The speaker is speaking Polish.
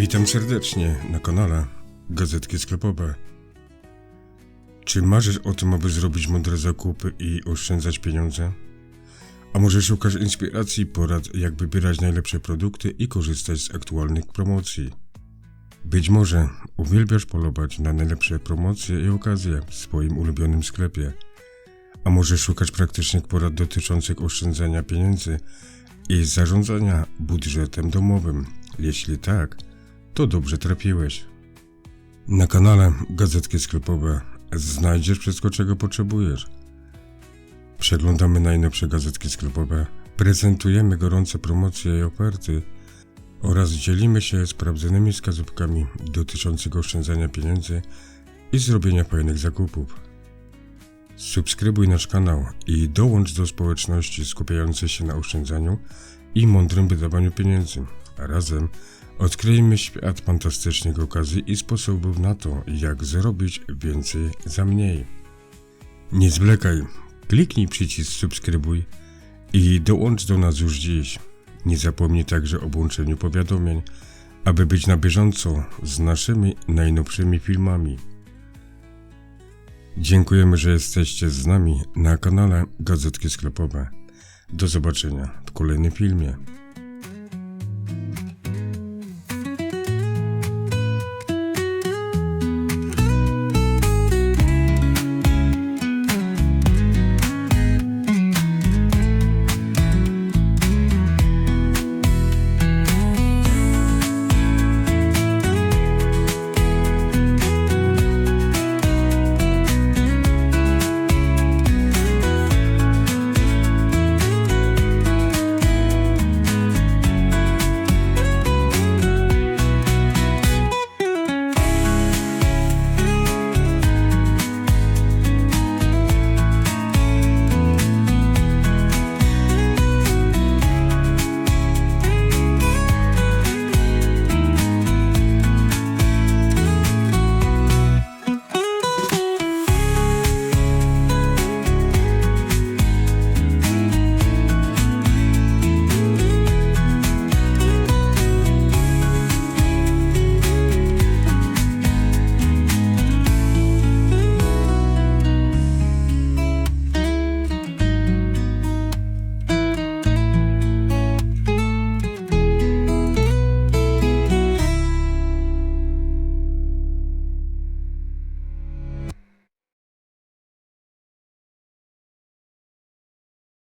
Witam serdecznie na kanale Gazetki Sklepowe. Czy marzysz o tym, aby zrobić mądre zakupy i oszczędzać pieniądze? A może szukasz inspiracji i porad, jak wybierać najlepsze produkty i korzystać z aktualnych promocji? Być może uwielbiasz polować na najlepsze promocje i okazje w swoim ulubionym sklepie. A może szukasz praktycznych porad dotyczących oszczędzania pieniędzy i zarządzania budżetem domowym? Jeśli tak, to dobrze trafiłeś. Na kanale Gazetki Sklepowe znajdziesz wszystko, czego potrzebujesz. Przeglądamy najnowsze gazetki sklepowe, prezentujemy gorące promocje i oferty oraz dzielimy się sprawdzonymi wskazówkami dotyczącymi oszczędzania pieniędzy i zrobienia fajnych zakupów. Subskrybuj nasz kanał i dołącz do społeczności skupiającej się na oszczędzaniu i mądrym wydawaniu pieniędzy. A razem odkryjmy świat fantastycznych okazji i sposobów na to, jak zrobić więcej za mniej. Nie zwlekaj, kliknij przycisk subskrybuj i dołącz do nas już dziś. Nie zapomnij także o włączeniu powiadomień, aby być na bieżąco z naszymi najnowszymi filmami. Dziękujemy, że jesteście z nami na kanale Gazetki Sklepowe. Do zobaczenia w kolejnym filmie.